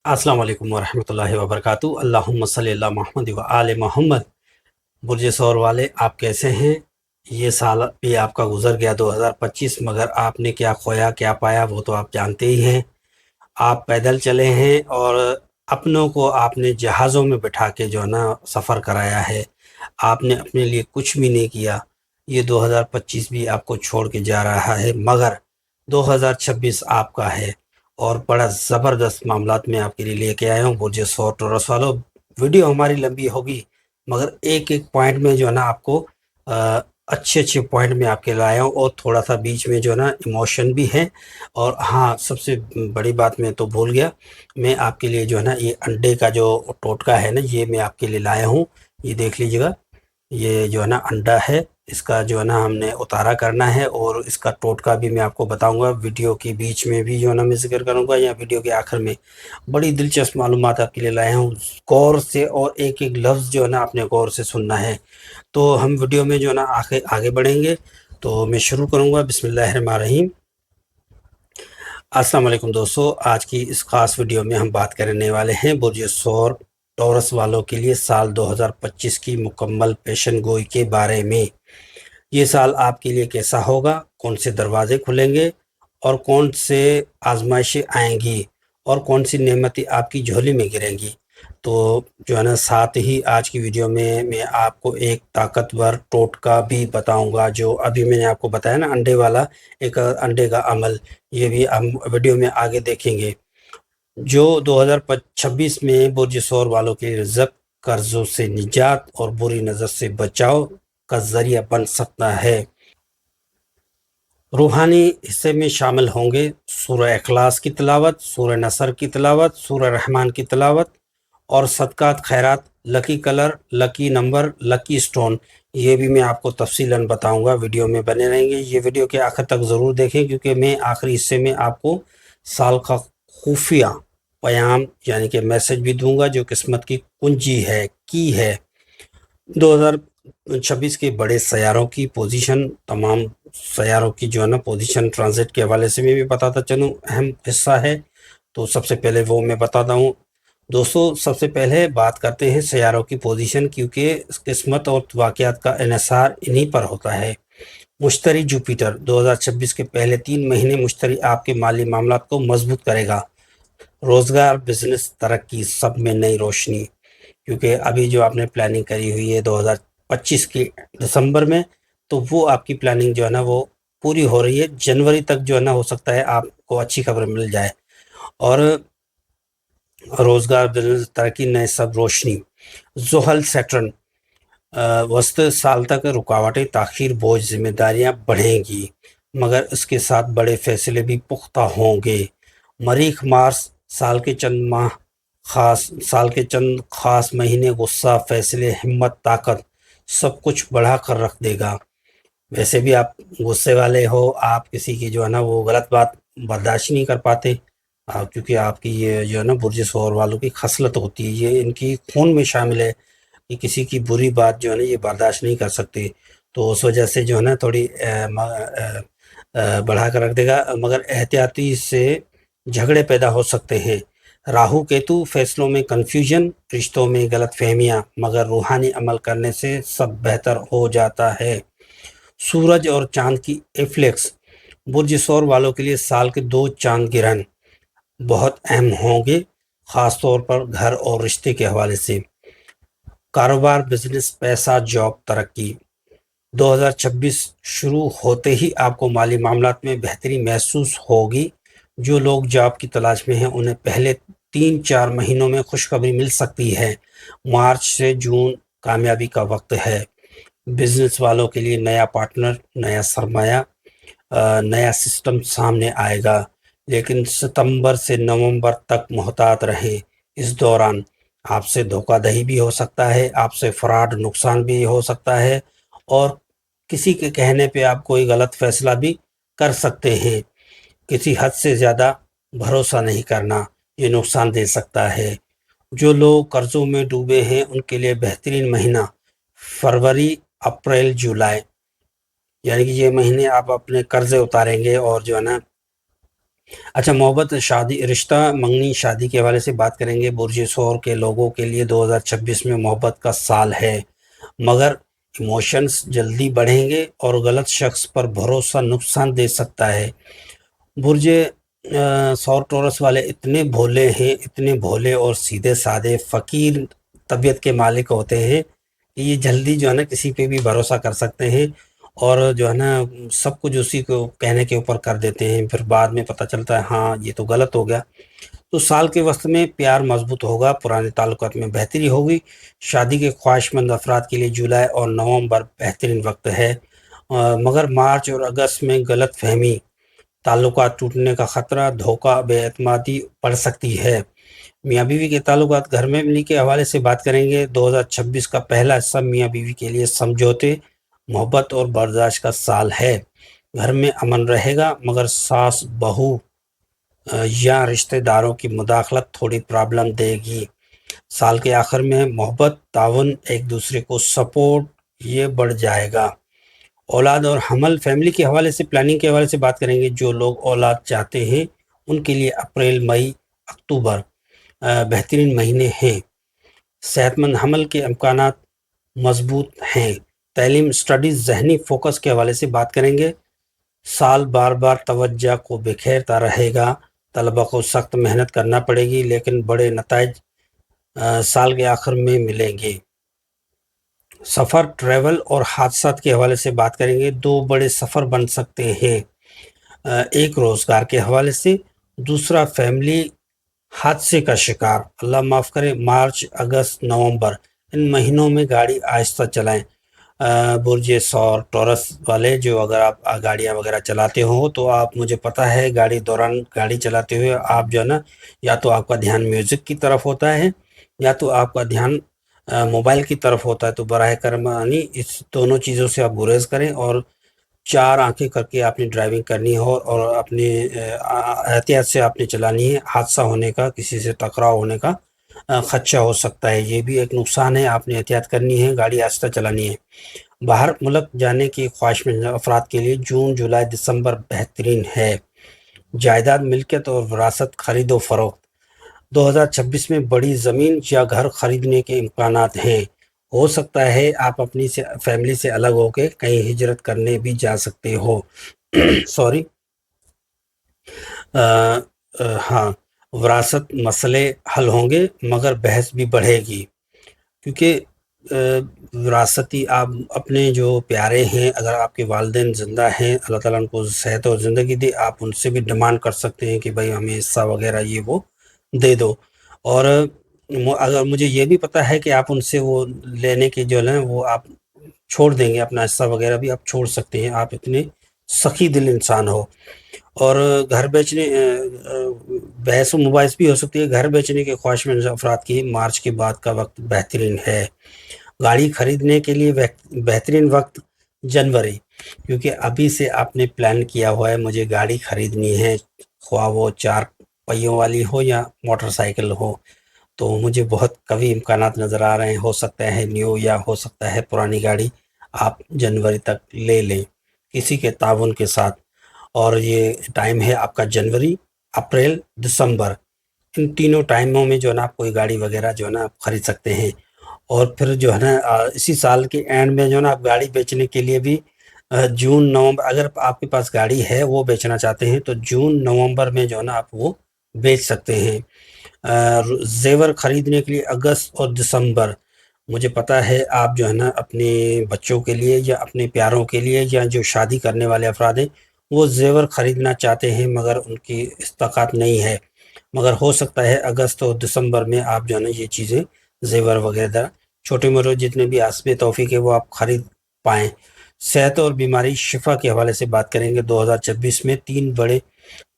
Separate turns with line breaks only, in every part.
अस्सलाम वालेकुम वरहमतुल्लाहि वबरकातुहू। अल्लाहुम्मा सल्ली अला मोहम्मद व आले मोहम्मद। बुर्ज सौर वाले, आप कैसे हैं? ये साल भी आपका गुजर गया 2025, मगर आपने क्या खोया क्या पाया वो तो आप जानते ही हैं। आप पैदल चले हैं और अपनों को आपने जहाज़ों में बिठा के जो है ना सफ़र कराया है। आपने अपने लिए कुछ भी नहीं किया। ये 2025 भी आपको छोड़ के जा रहा है, मगर 2026 आपका है। और बड़ा ज़बरदस्त मामलात मैं आपके लिए लेके आया हूँ बुर्ज सौर टोरस वालों। वीडियो हमारी लंबी होगी, मगर एक एक पॉइंट में जो है ना आपको अच्छे अच्छे पॉइंट में आपके लाया हूँ, और थोड़ा सा बीच में जो है ना इमोशन भी है। और हाँ, सबसे बड़ी बात मैं तो भूल गया, मैं आपके लिए जो है ना ये अंडे का जो टोटका है ना, ये मैं आपके लिए लाया हूँ। ये देख लीजिएगा, ये जो है ना अंडा है, इसका जो है ना हमने उतारा करना है, और इसका टोटका भी मैं आपको बताऊंगा। वीडियो के बीच में भी जो है ना मैं जिक्र करूंगा, या वीडियो के आखिर में। बड़ी दिलचस्प मालूमात आपके लिए लाया हूँ, गौर से, और एक एक लफ्ज़ जो है ना आपने गौर से सुनना है। तो हम वीडियो में जो है ना आगे आगे बढ़ेंगे। तो मैं शुरू करूंगा, बिस्मिल्लाहिर्रहमानिर्रहीम। अस्सलाम वालेकुम दोस्तों, आज की इस खास वीडियो में हम बात करने वाले हैं बुर्ज सौर टॉरस वालों के लिए साल 2025 की मुकम्मल पेशन गोई के बारे में। ये साल आपके लिए कैसा होगा, कौन से दरवाजे खुलेंगे, और कौन से आजमाइशें आएंगी, और कौन सी नेमतें आपकी झोली में गिरेंगी। तो जो है ना, साथ ही आज की वीडियो में मैं आपको एक ताकतवर टोटका भी बताऊंगा, जो अभी मैंने आपको बताया ना अंडे वाला, एक अंडे का अमल। ये भी हम वीडियो में आगे देखेंगे, जो 2026 में बुर्ज सौर वालों के रिज़्क, कर्जों से निजात और बुरी नज़र से बचाव का ज़रिया बन सकता है। रूहानी हिस्से में शामिल होंगे सूरह इखलास की तिलावत, सूरह नसर की तिलावत, सूरह रहमान की तिलावत, और सदक़ात खैरात, lucky colour, lucky number, lucky stone. ये भी मैं आपको तफसीलन बताऊंगा, वीडियो में बने रहेंगे। ये वीडियो के आखिर तक ज़रूर देखें, क्योंकि मैं आखिरी हिस्से में आपको साल का खुफिया पैगाम यानी कि मैसेज भी दूंगा, जो किस्मत की कुंजी है, की है। 2026 के बड़े सैयारों की पोजीशन, तमाम सैयारों की जो है ना पोजीशन ट्रांजिट के हवाले से मैं भी बताता चलूँ, अहम हिस्सा है। तो सबसे पहले वो मैं बताता हूँ दोस्तों। सबसे पहले बात करते हैं सैयारों की पोजीशन, क्योंकि किस्मत और वाक़यात का इन्हिसार इन्हीं पर होता है। मुश्तरी जुपिटर 2026 के पहले 3 महीने मुश्तरी आपके माली मामलात को मजबूत करेगा। रोज़गार, बिजनेस, तरक्की, सब में नई रोशनी। क्योंकि अभी जो आपने प्लानिंग करी हुई है 2025 की दिसंबर में, तो वो आपकी प्लानिंग जो है ना वो पूरी हो रही है। जनवरी तक जो है ना हो सकता है आपको अच्छी खबर मिल जाए। और रोज़गार, बिजनेस, तरक्की, नए सब, रोशनी। ज़ुहल, सैटर्न, वस्त साल तक रुकावटें, ताख़ीर, बोझ, जिम्मेदारियां बढ़ेंगी, मगर इसके साथ बड़े फैसले भी पुख्ता होंगे। मरीख, मार्स, साल के चंद खास महीने, गुस्सा, फैसले, हिम्मत, ताकत, सब कुछ बढ़ा कर रख देगा। वैसे भी आप गुस्से वाले हो, आप किसी की जो है ना वो गलत बात बर्दाश्त नहीं कर पाते। क्योंकि आपकी ये जो है ना बुर्ज सौर वालों की खसलत होती है, ये इनकी खून में शामिल है कि किसी की बुरी बात जो है ना ये बर्दाश्त नहीं कर सकते। तो उस वजह से जो है ना थोड़ी बढ़ा कर रख देगा, मगर एहतियाती से झगड़े पैदा हो सकते हैं। राहु केतु, फैसलों में कन्फ्यूजन, रिश्तों में गलत फहमियाँ, मगर रूहानी अमल करने से सब बेहतर हो जाता है। सूरज और चांद की इफ्लेक्स, बुर्ज सौर वालों के लिए साल के 2 चांद ग्रहण बहुत अहम होंगे, ख़ास तौर पर घर और रिश्ते के हवाले से। कारोबार, बिजनेस, पैसा, जॉब, तरक्की। 2026 शुरू होते ही आपको माली मामलात में बेहतरी महसूस होगी। जो लोग जॉब की तलाश में हैं, उन्हें पहले 3-4 महीनों में खुशखबरी मिल सकती है। मार्च से जून कामयाबी का वक्त है। बिजनेस वालों के लिए नया पार्टनर, नया सरमाया, नया सिस्टम सामने आएगा। लेकिन सितंबर से नवंबर तक मोहतात रहें। इस दौरान आपसे धोखाधड़ी भी हो सकता है, आपसे फ्रॉड, नुकसान भी हो सकता है, और किसी के कहने पे आप कोई गलत फैसला भी कर सकते हैं। किसी हद से ज़्यादा भरोसा नहीं करना, ये नुकसान दे सकता है। जो लोग कर्जों में डूबे हैं, उनके लिए बेहतरीन महीना फरवरी, अप्रैल, जुलाई, यानी कि ये महीने आप अपने कर्जे उतारेंगे, और जो है ना اچھا، محبت، شادی، رشتہ، منگنی شادی کے حوالے سے بات کریں گے۔ برج ثور کے لوگوں کے لیے 2026 میں محبت کا سال ہے، مگر ایموشنز جلدی بڑھیں گے اور غلط شخص پر بھروسہ نقصان دے سکتا ہے۔ برج ثور ٹورس والے اتنے بھولے اور سیدھے سادے فقیر طبیعت کے مالک ہوتے ہیں کہ یہ جلدی جو ہے نا کسی پہ بھی بھروسہ کر سکتے ہیں، اور جو ہے نا سب کچھ اسی کو کہنے کے اوپر کر دیتے ہیں، پھر بعد میں پتہ چلتا ہے ہاں یہ تو غلط ہو گیا۔ تو سال کے وسط میں پیار مضبوط ہوگا، پرانے تعلقات میں بہتری ہوگی۔ شادی کے خواہشمند افراد کے لیے جولائی اور نومبر بہترین وقت ہے، مگر مارچ اور اگست میں غلط فہمی، تعلقات ٹوٹنے کا خطرہ، دھوکہ، بے اعتمادی بڑھ سکتی ہے۔ میاں بیوی کے تعلقات، گھر میں ملی کے حوالے سے بات کریں گے۔ 2026 کا پہلا حصہ میاں بیوی کے لیے سمجھوتے، محبت اور برداشت کا سال ہے۔ گھر میں امن رہے گا، مگر ساس بہو یا رشتہ داروں کی مداخلت تھوڑی پرابلم دے گی۔ سال کے آخر میں محبت، تعاون، ایک دوسرے کو سپورٹ، یہ بڑھ جائے گا۔ اولاد اور حمل، فیملی کے حوالے سے، پلاننگ کے حوالے سے بات کریں گے۔ جو لوگ اولاد چاہتے ہیں ان کے لیے اپریل، مئی، اکتوبر بہترین مہینے ہیں۔ صحت مند حمل کے امکانات مضبوط ہیں۔ تعلیم، اسٹڈیز، ذہنی فوکس کے حوالے سے بات کریں گے۔ سال بار بار توجہ کو بکھیرتا رہے گا، طلبہ کو سخت محنت کرنا پڑے گی، لیکن بڑے نتائج سال کے آخر میں ملیں گے۔ سفر، ٹریول اور حادثات کے حوالے سے بات کریں گے۔ 2 بڑے سفر بن سکتے ہیں، ایک روزگار کے حوالے سے، دوسرا فیملی حادثے کا شکار، اللہ معاف کرے۔ مارچ، اگست، نومبر، ان مہینوں میں گاڑی آہستہ چلائیں۔ برج ثور ٹورس والے، جو اگر آپ گاڑیاں وغیرہ چلاتے ہو تو آپ، مجھے پتہ ہے گاڑی چلاتے ہوئے آپ جو ہے نا، یا تو آپ کا دھیان میوزک کی طرف ہوتا ہے یا تو آپ کا دھیان موبائل کی طرف ہوتا ہے، تو براہ کرم اس دونوں چیزوں سے آپ گریز کریں، اور 4 آنکھیں کر کے آپ نے ڈرائیونگ کرنی ہو اور اپنے احتیاط سے آپ نے چلانی ہے۔ حادثہ ہونے کا، کسی سے ٹکراؤ ہونے کا خدشہ ہو سکتا ہے، یہ بھی ایک نقصان ہے، آپ نے احتیاط کرنی ہے، گاڑی آہستہ چلانی ہے۔ باہر ملک جانے کی خواہش مند افراد کے لیے جون، جولائی، دسمبر بہترین ہے۔ جائیداد، ملکیت اور وراثت، خرید و فروخت، 2026 میں بڑی زمین یا گھر خریدنے کے امکانات ہیں۔ ہو سکتا ہے آپ اپنی فیملی سے الگ ہو کے کہیں ہجرت کرنے بھی جا سکتے ہو۔ سوری، ہاں، وراثت مسئلے حل ہوں گے، مگر بحث بھی بڑھے گی، کیونکہ وراثتی آپ اپنے جو پیارے ہیں، اگر آپ کے والدین زندہ ہیں، اللہ تعالیٰ ان کو صحت اور زندگی دے، آپ ان سے بھی ڈیمانڈ کر سکتے ہیں کہ بھائی ہمیں حصہ وغیرہ یہ وہ دے دو۔ اور اگر مجھے یہ بھی پتہ ہے کہ آپ ان سے وہ لینے کے جو ہے وہ آپ چھوڑ دیں گے، اپنا حصہ وغیرہ بھی آپ چھوڑ سکتے ہیں، آپ اتنے سخی دل انسان ہو۔ اور گھر بیچنے، بحث و مباحث بھی ہو سکتی ہے۔ گھر بیچنے کے خواہش مند افراد کی مارچ کے بعد کا وقت بہترین ہے۔ گاڑی خریدنے کے لیے بہترین وقت جنوری، کیونکہ ابھی سے آپ نے پلان کیا ہوا ہے مجھے گاڑی خریدنی ہے، خواہ وہ 4 پہیوں والی ہو یا موٹر سائیکل ہو، تو مجھے بہت قوی امکانات نظر آ رہے ہیں۔ ہو سکتا ہے نیو، یا ہو سکتا ہے پرانی گاڑی آپ جنوری تک لے لیں کسی کے تعاون کے ساتھ۔ اور یہ ٹائم ہے آپ کا جنوری، اپریل، دسمبر، ان تینوں ٹائموں میں جو ہے نا آپ کوئی گاڑی وغیرہ جو ہے نا آپ خرید سکتے ہیں۔ اور پھر جو ہے نا اسی سال کے اینڈ میں جو ہے نا آپ گاڑی بیچنے کے لیے بھی جون، نومبر، اگر آپ کے پاس گاڑی ہے وہ بیچنا چاہتے ہیں تو جون، نومبر میں جو ہے نا آپ وہ بیچ سکتے ہیں۔ زیور خریدنے کے لیے اگست اور دسمبر، مجھے پتہ ہے آپ جو ہے نا اپنے بچوں کے لیے یا اپنے پیاروں کے لیے یا جو شادی کرنے والے افراد ہیں وہ زیور خریدنا چاہتے ہیں، مگر ان کی استطاعت نہیں ہے، مگر ہو سکتا ہے اگست اور دسمبر میں آپ جو ہے نا یہ چیزیں، زیور وغیرہ، چھوٹے موٹے جتنے بھی حسب توفیق ہے وہ آپ خرید پائیں۔ صحت اور بیماری شفا کے حوالے سے بات کریں گے۔ 2026 میں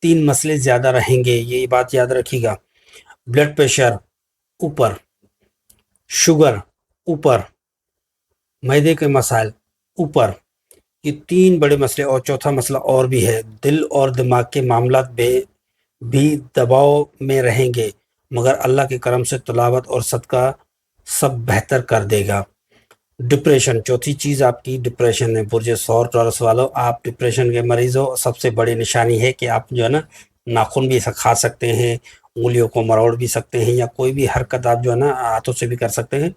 3 مسئلے زیادہ رہیں گے، یہ بات یاد رکھیے گا۔ بلڈ پریشر اوپر، شوگر اوپر، معدے کے مسائل اوپر، یہ 3 بڑے مسئلے، اور چوتھا مسئلہ اور بھی ہے، دل اور دماغ کے معاملات بھی دباؤ میں رہیں گے، مگر اللہ کے کرم سے تلاوت اور صدقہ سب بہتر کر دے گا۔ ڈپریشن، چوتھی چیز آپ کی ڈپریشن ہے۔ برج ثور ٹورس والوں، آپ ڈپریشن کے مریض ہو، سب سے بڑی نشانی ہے کہ آپ جو ہے نا नाखून भी खा सकते हैं, उंगलियों को मरोड़ भी सकते हैं, या कोई भी हरकत आप जो है ना हाथों से भी कर सकते हैं।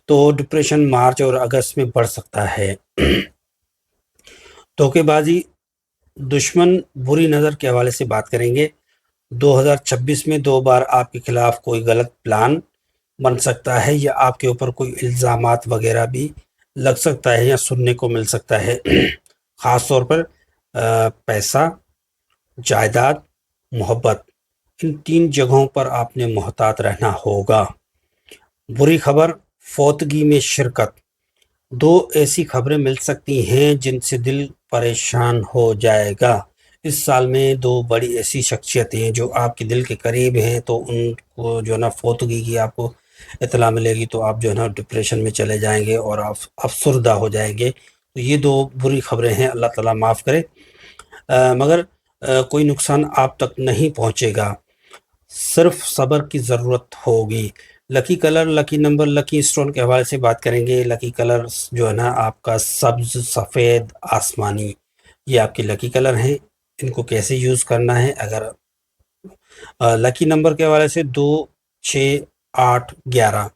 तो डिप्रेशन मार्च और अगस्त में बढ़ सकता है। धोखेबाजी, दुश्मन, बुरी नज़र के हवाले से बात करेंगे। 2026 में 2 बार आपके खिलाफ कोई गलत प्लान बन सकता है, या आपके ऊपर कोई इल्ज़ामात वगैरह भी लग सकता है या सुनने को मिल सकता है। ख़ास तौर पर पैसा, जायदाद, मोहब्बत, इन 3 जगहों पर आपने मोहतात रहना होगा। बुरी खबर, फौतगी में शिरकत। 2 ऐसी खबरें मिल सकती हैं जिनसे दिल परेशान हो जाएगा। इस साल में 2 बड़ी ऐसी शख्सियतें हैं जो आपके दिल के करीब हैं, तो उनको जो है ना फौतगी की आपको इत्तला मिलेगी, तो आप जो है ना डिप्रेशन में चले जाएंगे और आप अफसरदा हो जाएंगे। तो ये 2 बुरी खबरें हैं, अल्लाह ताला माफ़ करे। मगर कोई नुकसान आप तक नहीं पहुंचेगा, सिर्फ सब्र की ज़रूरत होगी। Lucky colour, lucky number, lucky stone के हवाले से बात करेंगे। लकी कलर जो है ना आपका सब्ज़, सफ़ेद, आसमानी, ये आपके लकी कलर हैं। इनको कैसे यूज़ करना है, अगर लकी नंबर के हवाले से 2, 6, 8, 11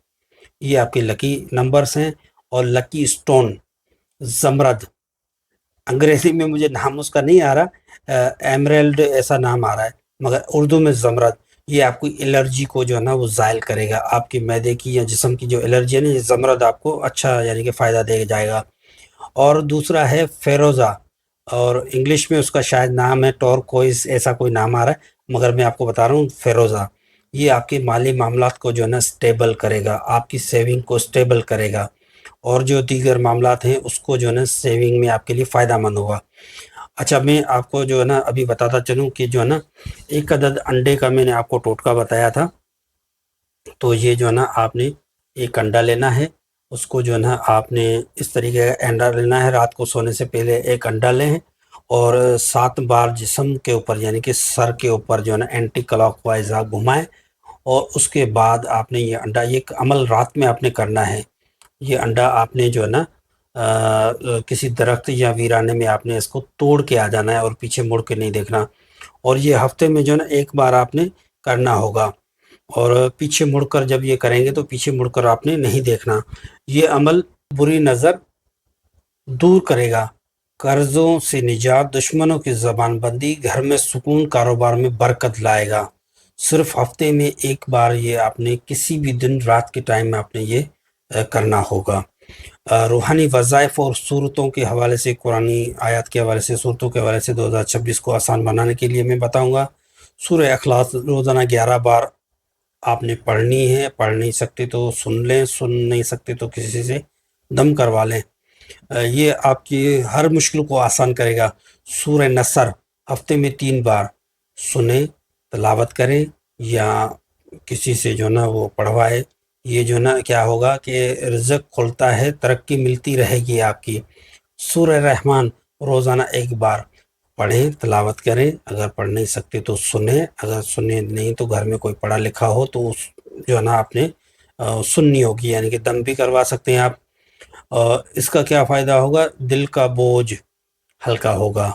ये आपके लकी नंबर्स हैं। और लकी स्टोन ज़मरद, अंग्रेज़ी में मुझे नाम उसका नहीं आ रहा, एमरल्ड ऐसा नाम आ रहा है, मगर उर्दू में ज़मरद। ये आपकी एलर्जी को जो है ना वो ज़ायल करेगा, आपकी मैदे की या जिस्म की जो एलर्जी है ना, ये ज़मरद आपको अच्छा यानी कि फ़ायदा दे जाएगा। और दूसरा है फ़ेरोज़ा, और इंग्लिश में उसका शायद नाम है टॉर्कोइज़, ऐसा कोई नाम आ रहा है, मगर मैं आपको बता रहा हूँ फ़ेरोज़ा। ये आपके माली मामलात को जो है ना स्टेबल करेगा, आपकी सेविंग को स्टेबल करेगा, और जो दीगर मामलात हैं उसको जो है ना सेविंग में आपके लिए फ़ायदेमंद होगा। अच्छा, मैं आपको जो है ना अभी बताता चलूँ कि जो है ना 1 अदद अंडे का मैंने आपको टोटका बताया था। तो ये जो है ना आपने 1 अंडा लेना है, उसको जो है ना आपने इस तरीके का अंडा लेना है, रात को सोने से पहले 1 अंडा लें और 7 बार जिस्म के ऊपर यानी कि सर के ऊपर जो है ना एंटी क्लॉकवाइज आप घुमाएँ, और उसके बाद आपने ये अंडा, ये अमल रात में आपने करना है। ये अंडा आपने जो है ना किसी दरख्त या वीराने में आपने इसको तोड़ के आ जाना है और पीछे मुड़ के नहीं देखना, और ये हफ्ते में जो है ना 1 बार आपने करना होगा। और पीछे मुड़कर जब ये करेंगे तो पीछे मुड़कर आपने नहीं देखना। ये अमल बुरी नज़र दूर करेगा, कर्ज़ों से निजात, दुश्मनों की ज़बानबंदी, घर में सुकून, कारोबार में बरकत लाएगा। सिर्फ हफ्ते में 1 बार ये आपने किसी भी दिन रात के टाइम में आपने ये करना होगा। रूहानी वज़ाइफ और सूरतों के हवाले से, कुरानी आयत के हवाले से, सूरतों के हवाले से 2026 को आसान बनाने के लिए मैं बताऊंगा। सूरह अखलास रोज़ाना 11 बार आपने पढ़नी है। पढ़ नहीं सकते तो सुन लें, सुन नहीं सकते तो किसी से दम करवा लें। ये आपकी हर मुश्किल को आसान करेगा। सूरह नसर हफ्ते में 3 बार सुने, तिलावत करें या किसी से जो ना वो पढ़वाए। ये जो ना क्या होगा कि रिज़्क खुलता है, तरक्की मिलती रहेगी आपकी। सूरह रहमान रोज़ाना 1 बार पढ़ें, तिलावत करें। अगर पढ़ नहीं सकते तो सुने, अगर सुने नहीं तो घर में कोई पढ़ा लिखा हो तो उस जो है ना आपने सुननी होगी, यानी कि दम भी करवा सकते हैं आप। इसका क्या फ़ायदा होगा, दिल का बोझ हल्का होगा,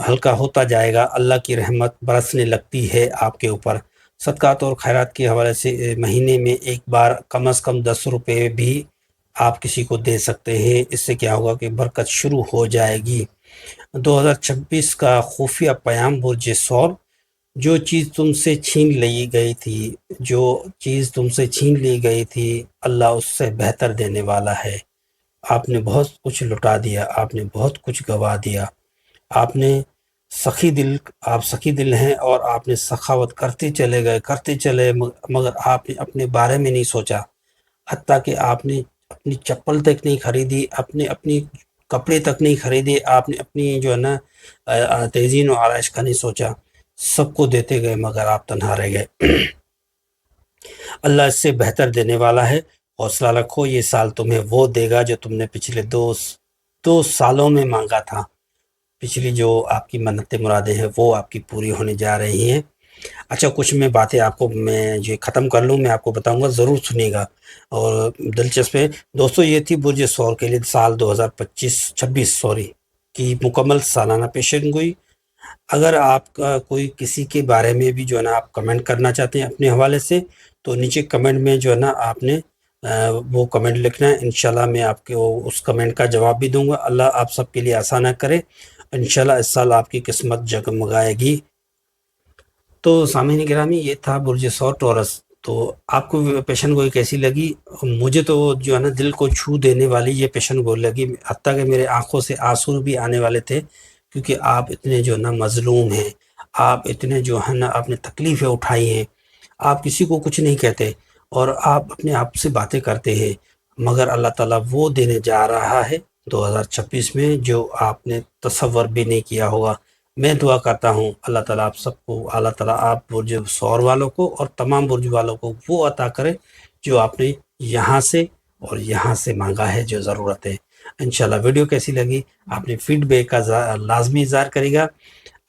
हल्का होता जाएगा, अल्लाह की रहमत बरसने लगती है आपके ऊपर। सदक़ात और खैरात के हवाले से महीने में 1 बार कम से कम 10 रुपये भी आप किसी को दे सकते हैं। इससे क्या होगा कि बरकत शुरू हो जाएगी। 2026 का खुफिया पैगाम बुर्ज सौर, जो चीज़ तुमसे छीन ली गई थी, जो चीज़ तुमसे छीन ली गई थी, अल्लाह उससे बेहतर देने वाला है। आपने बहुत कुछ लुटा दिया, आपने बहुत कुछ गवा दिया, आपने आप सखी दिल हैं और आपने सखावत करते चले गए, करते चले, मगर आपने अपने बारे में नहीं सोचा। हत्ता कि आपने अपनी चप्पल तक नहीं खरीदी, अपने अपनी कपड़े तक नहीं खरीदे, आपने अपनी जो है ना तेज़ीन और आराइश का नहीं सोचा। सबको देते गए मगर आप तन्हा रह गए। अल्लाह इससे बेहतर देने वाला है, हौसला रखो। ये साल तुम्हें वो देगा जो तुमने पिछले 2 सालों में मांगा था। पिछली जो आपकी मन्नतें मुरादें हैं वो आपकी पूरी होने जा रही हैं। अच्छा, कुछ मैं बातें आपको, मैं ये ख़त्म कर लूँ, मैं आपको बताऊंगा, ज़रूर सुनिएगा और दिलचस्प है। दोस्तों, ये थी बुर्ज सौर के लिए साल 2025-26 की मुकम्मल सालाना पेशन गोई। اگر آپ کا کوئی کسی کے بارے میں بھی جو ہے نا آپ کمنٹ کرنا چاہتے ہیں اپنے حوالے سے، تو نیچے کمنٹ میں جو ہے نا آپ نے وہ کمنٹ لکھنا ہے، انشاءاللہ میں آپ کے اس کمنٹ کا جواب بھی دوں گا۔ اللہ آپ سب کے لیے آسانہ کرے، انشاءاللہ اس سال آپ کی قسمت جگمگائے گی۔ تو سامعین گرامی، یہ تھا برج ثور ٹورس۔ تو آپ کو پیشن گوئی کیسی لگی؟ مجھے تو جو ہے نا دل کو چھو دینے والی یہ پیشن گوئی لگی، حتیٰ کہ میرے آنکھوں سے آنسو بھی آنے والے تھے، کیونکہ آپ اتنے جو ہے نا مظلوم ہیں، آپ اتنے جو ہے نا آپ نے تکلیفیں اٹھائی ہیں، آپ کسی کو کچھ نہیں کہتے اور آپ اپنے آپ سے باتیں کرتے ہیں، مگر اللہ تعالیٰ وہ دینے جا رہا ہے 2026 میں جو آپ نے تصور بھی نہیں کیا ہوگا۔ میں دعا کرتا ہوں اللہ تعالیٰ آپ سب کو، اللہ تعالیٰ آپ برج ثور والوں کو اور تمام برج والوں کو وہ عطا کرے جو آپ نے یہاں سے اور یہاں سے مانگا ہے، جو ضرورت ہے۔ انشاءاللہ ویڈیو کیسی لگی آپ نے فیڈ بیک کا لازمی اظہار کرے گا۔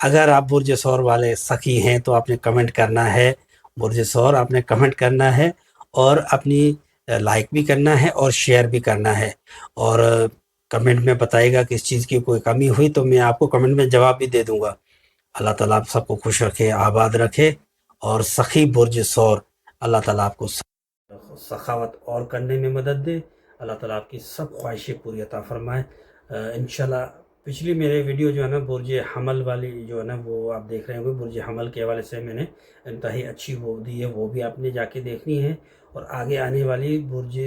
اگر آپ برج ثور والے سخی ہیں تو آپ نے کمنٹ کرنا ہے، برج ثور آپ نے کمنٹ کرنا ہے اور اپنی لائک بھی کرنا ہے اور شیئر بھی کرنا ہے، اور کمنٹ میں بتائے گا کہ اس چیز کی کوئی کمی ہوئی تو میں آپ کو کمنٹ میں جواب بھی دے دوں گا۔ اللہ تعالیٰ آپ سب کو خوش رکھے، آباد رکھے، اور سخی برج ثور اللہ تعالیٰ آپ کو سخاوت اور کرنے میں مدد دے، اللہ تعالیٰ آپ کی سب خواہشیں پوری عطا فرمائے۔ انشاءاللہ پچھلی میرے ویڈیو جو ہے نا برج حمل والی جو ہے نا وہ آپ دیکھ رہے ہوں گے، برج حمل کے حوالے سے میں نے انتہائی اچھی وہ دی ہے، وہ بھی آپ نے جا کے دیکھنی ہے۔ اور آگے آنے والی برج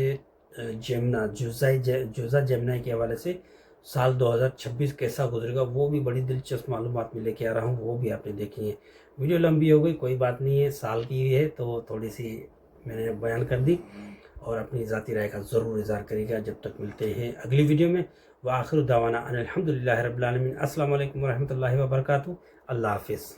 جیمنا، جوزا جیمنا کے حوالے سے سال 2026 کیسا گزرے گا وہ بھی بڑی دلچسپ معلومات میں لے کے آ رہا ہوں، وہ بھی آپ نے دیکھی ہے۔ ویڈیو لمبی ہو گئی، کوئی بات نہیں ہے، سال کی ہے تو تھوڑی سی میں نے بیان کر دی، اور اپنی ذاتی رائے کا ضرور اظہار کرے گا۔ جب تک ملتے ہیں اگلی ویڈیو میں، وآخر دعوانا ان الحمدللہ رب العالمین۔ السلام علیکم ورحمۃ اللہ وبرکاتہ۔ اللہ حافظ۔